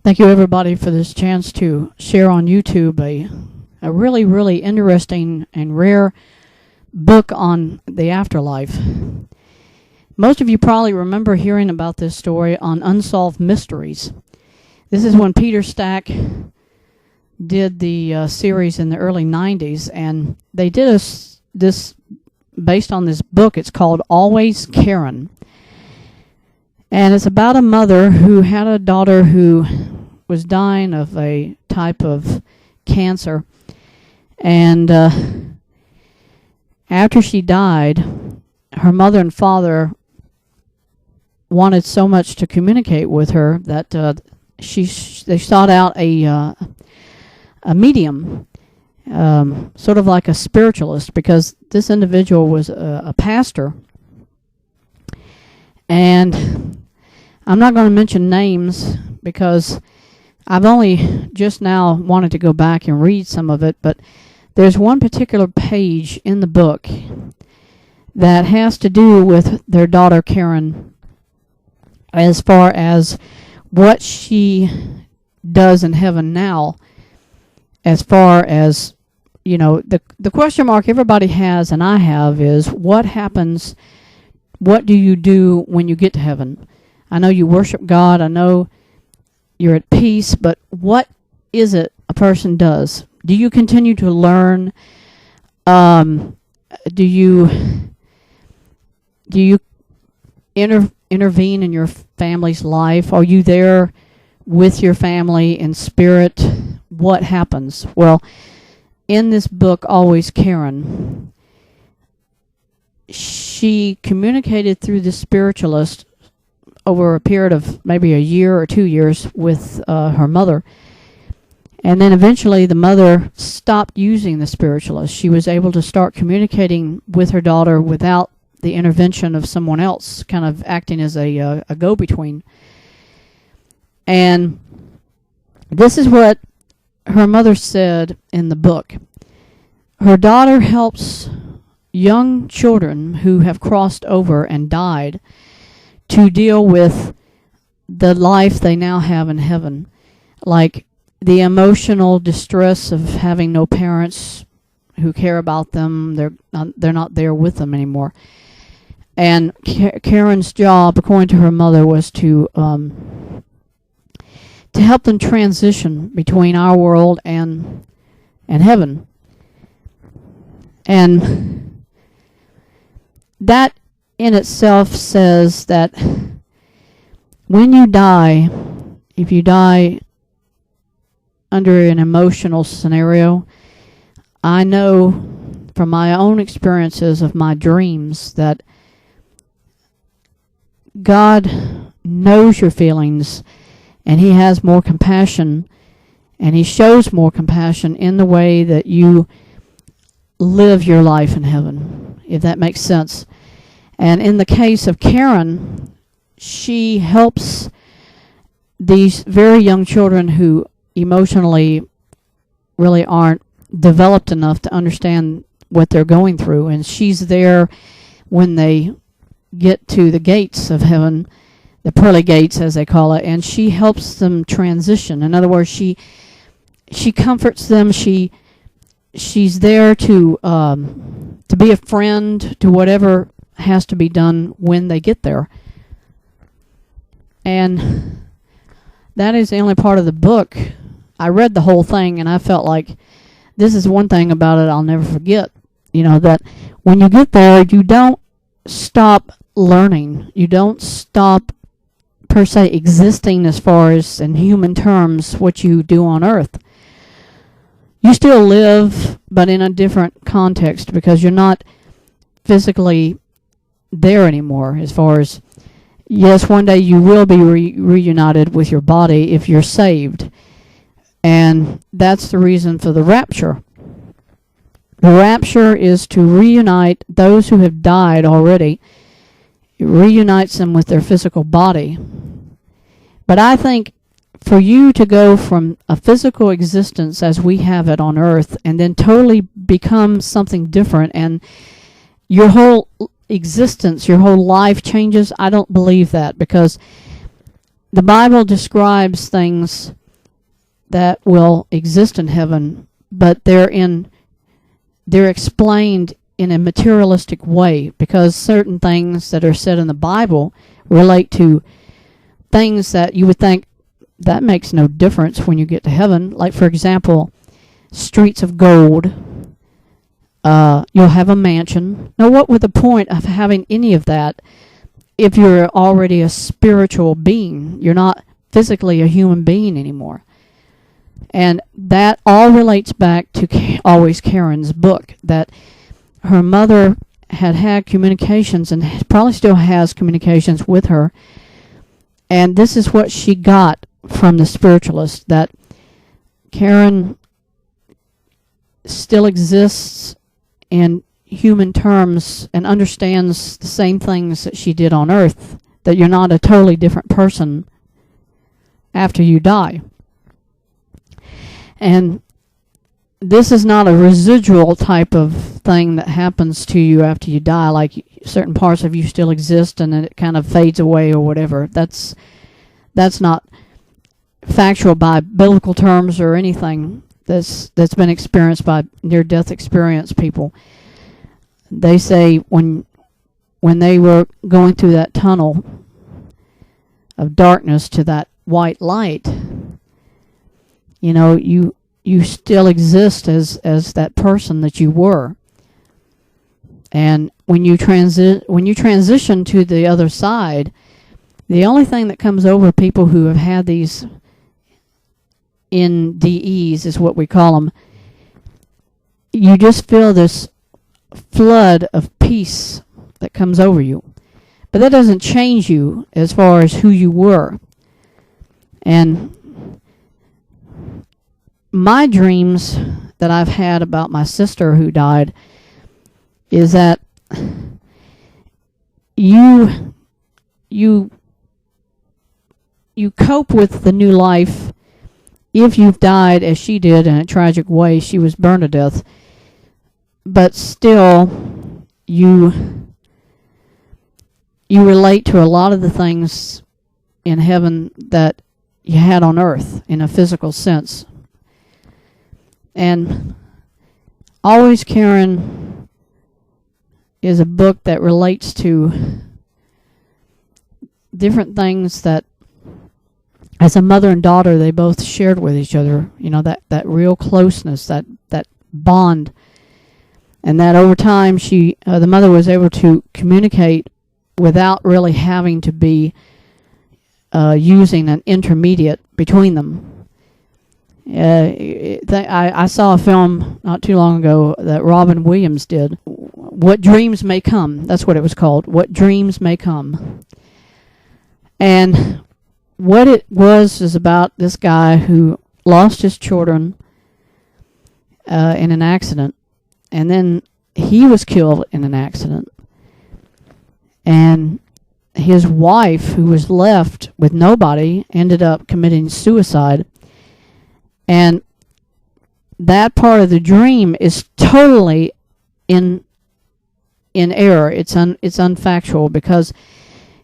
Thank you, everybody, for this chance to share on YouTube a really, really interesting and rare book on the afterlife. Most of you probably remember hearing about this story on Unsolved Mysteries. This is when Peter Stack did the series in the early 90s, and they did this based on this book. It's called Always Karen. And it's about a mother who had a daughter who was dying of a type of cancer. And after she died, her mother and father wanted so much to communicate with her that they sought out a medium, sort of like a spiritualist, because this individual was a pastor. And I'm not going to mention names because I've only just now wanted to go back and read some of it, but there's one particular page in the book that has to do with their daughter Karen, as far as what she does in heaven now, as far as, you know, the question mark everybody has, and I have, is what happens, what do you do when you get to heaven? I know you worship God, I know you're at peace, but what is it a person does? Do you continue to learn? Do you intervene in your family's life? Are you there with your family in spirit? What happens? Well, in this book, Always Karen, she communicated through the spiritualist over a period of maybe a year or 2 years with her mother. And then eventually the mother stopped using the spiritualist. She was able to start communicating with her daughter without the intervention of someone else, kind of acting as a go-between. And this is what her mother said in the book. Her daughter helps young children who have crossed over and died to deal with the life they now have in heaven, like the emotional distress of having no parents who care about them. They're not there with them anymore. And Karen's job, according to her mother, was to help them transition between our world and heaven. And that in itself says that when you die, if you die under an emotional scenario, I know from my own experiences of my dreams that God knows your feelings, and He has more compassion, and He shows more compassion in the way that you live your life in heaven, if that makes sense. And in the case of Karen, she helps these very young children who emotionally really aren't developed enough to understand what they're going through. And she's there when they get to the gates of heaven, the pearly gates as they call it, and she helps them transition. In other words, she comforts them. She's there to be a friend to whatever has to be done when they get there. And that is the only part of the book. I read the whole thing, and I felt like this is one thing about it I'll never forget. You know, that when you get there, you don't stop learning. You don't stop, per se, existing as far as, in human terms, what you do on earth. You still live, but in a different context, because you're not physically there anymore. As far as, yes, one day you will be reunited with your body if you're saved. And that's the reason for the rapture. The rapture is to reunite those who have died already. It reunites them with their physical body. But I think for you to go from a physical existence as we have it on earth and then totally become something different, and your whole existence, your whole life changes, I don't believe that, because the Bible describes things that will exist in heaven, but they're explained in a materialistic way, because certain things that are said in the Bible relate to things that you would think that makes no difference when you get to heaven. Like, for example, streets of gold. You'll have a mansion. Now, what would the point of having any of that if you're already a spiritual being? You're not physically a human being anymore. And that all relates back to Always Karen's book, that her mother had communications and probably still has communications with her. And this is what she got from the spiritualist, that Karen still exists in human terms and understands the same things that she did on Earth, that you're not a totally different person after you die. And this is not a residual type of thing that happens to you after you die, like certain parts of you still exist and then it kind of fades away or whatever. That's not factual by biblical terms or anything that's been experienced by near-death experience people. They say when they were going through that tunnel of darkness to that white light, you know, you still exist as that person that you were. And when you transition to the other side, the only thing that comes over people who have had these NDEs, is what we call them, you just feel this flood of peace that comes over you. But that doesn't change you as far as who you were. And my dreams that I've had about my sister who died is that you cope with the new life if you've died as she did in a tragic way. She was burned to death. But still, you relate to a lot of the things in heaven that you had on earth in a physical sense. And Always Karen is a book that relates to different things that, as a mother and daughter, they both shared with each other. You know, that real closeness, that bond. And that over time, the mother was able to communicate without really having to be using an intermediate between them. I saw a film not too long ago that Robin Williams did. What Dreams May Come. That's what it was called. What Dreams May Come. And what it was is about this guy who lost his children in an accident. And then he was killed in an accident. And his wife, who was left with nobody, ended up committing suicide. And that part of the dream is totally in error. It's unfactual, because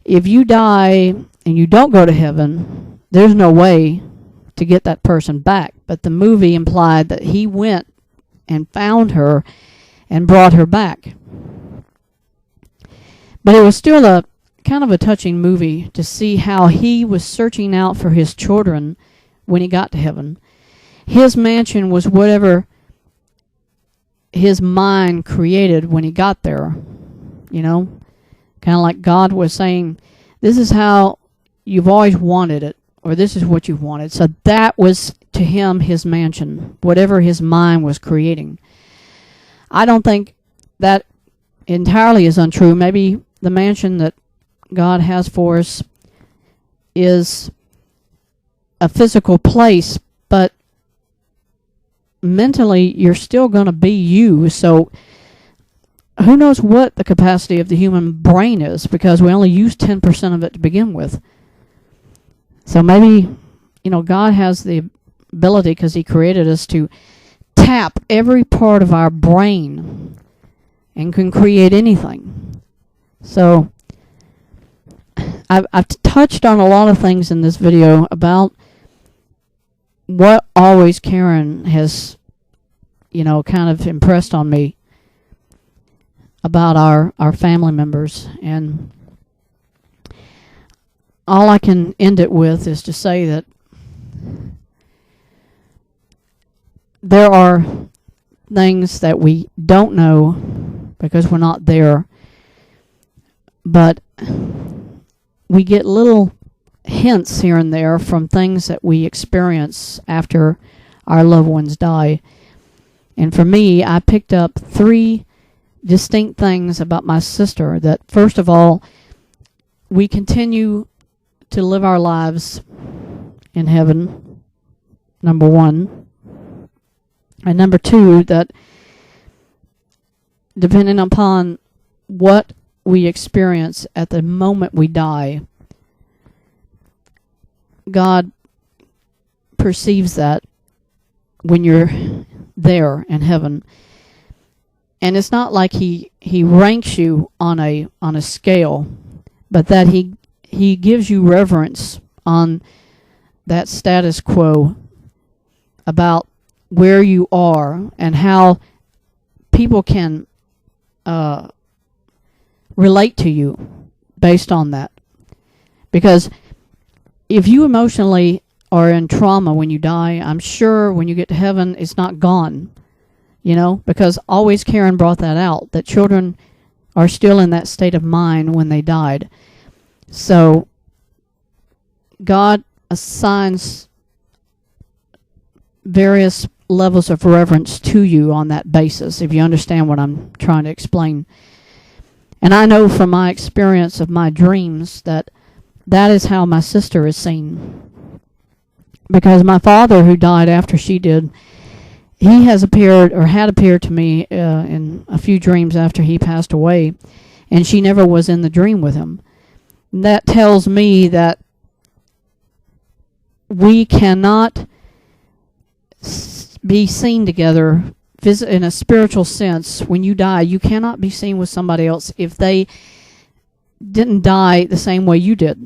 if you die and you don't go to heaven, there's no way to get that person back. But the movie implied that he went and found her and brought her back. But it was still a kind of a touching movie to see how he was searching out for his children when he got to heaven. His mansion was whatever his mind created when he got there. You know, kind of like God was saying, this is how you've always wanted it, or this is what you've wanted. So that was, to him, his mansion, whatever his mind was creating. I don't think that entirely is untrue. Maybe the mansion that God has for us is a physical place, but mentally you're still going to be you. So who knows what the capacity of the human brain is, because we only use 10% of it to begin with. So maybe, you know, God has the ability, because he created us, to tap every part of our brain and can create anything. So I've touched on a lot of things in this video about what Always Karen has, kind of impressed on me about our family members. And all I can end it with is to say that there are things that we don't know because we're not there, but we get little hints here and there from things that we experience after our loved ones die. And for me, I picked up 3 distinct things about my sister. That, first of all, we continue to live our lives in heaven, number 1. And number 2, that depending upon what we experience at the moment we die, God perceives that when you're there in heaven. And it's not like he ranks you on a scale, but that he gives you reverence on that status quo about where you are and how people can relate to you based on that. Because if you emotionally are in trauma when you die, I'm sure when you get to heaven, it's not gone. Because Always Karen brought that out, that children are still in that state of mind when they died. So God assigns various levels of reverence to you on that basis, if you understand what I'm trying to explain. And I know from my experience of my dreams that is how my sister is seen. Because my father, who died after she did, he has appeared, or had appeared to me in a few dreams after he passed away, and she never was in the dream with him. And that tells me that we cannot be seen together in a spiritual sense. When you die, you cannot be seen with somebody else if they didn't die the same way you did.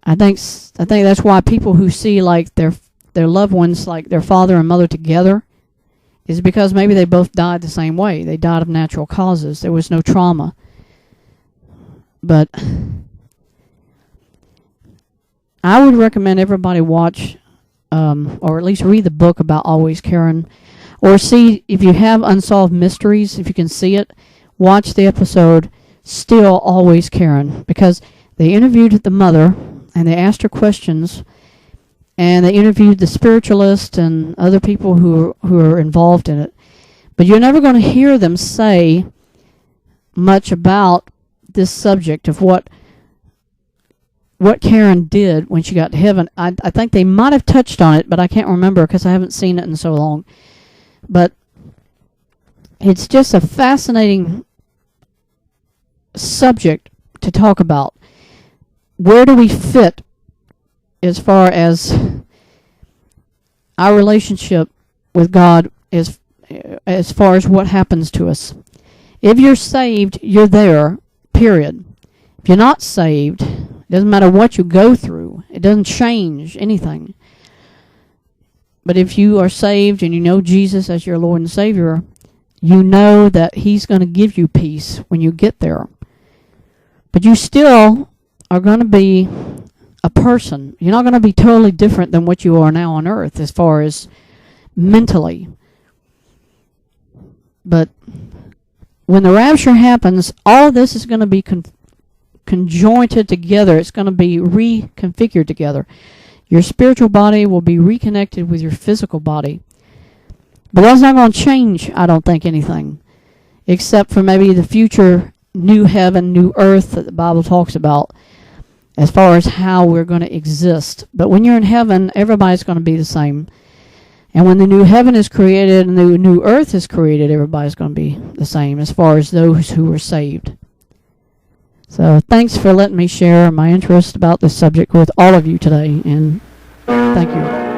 I think that's why people who see like their loved ones, like their father and mother together, is because maybe they both died the same way. They died of natural causes. There was no trauma. But I would recommend everybody watch or at least read the book about Always Karen, or see, if you have Unsolved Mysteries, if you can see it, watch the episode Still Always Karen, because they interviewed the mother and they asked her questions, and they interviewed the spiritualist and other people who are involved in it. But you're never going to hear them say much about this subject of what Karen did when she got to heaven. I think they might have touched on it, but I can't remember because I haven't seen it in so long. But it's just a fascinating subject to talk about. Where do we fit as far as our relationship with God, as far as what happens to us? If you're saved, you're there, period. If you're not saved, it doesn't matter what you go through. It doesn't change anything. But if you are saved and you know Jesus as your Lord and Savior, you know that He's going to give you peace when you get there. But you still are going to be a person. You're not going to be totally different than what you are now on earth as far as mentally. But when the rapture happens, all of this is going to be conjointed together. It's going to be reconfigured together. Your spiritual body will be reconnected with your physical body. But that's not going to change, I don't think, anything, except for maybe the future new heaven, new earth that the Bible talks about, as far as how we're going to exist. But when you're in heaven, everybody's going to be the same. And when the new heaven is created and the new earth is created, everybody's going to be the same as far as those who were saved. So thanks for letting me share my interest about this subject with all of you today, and thank you.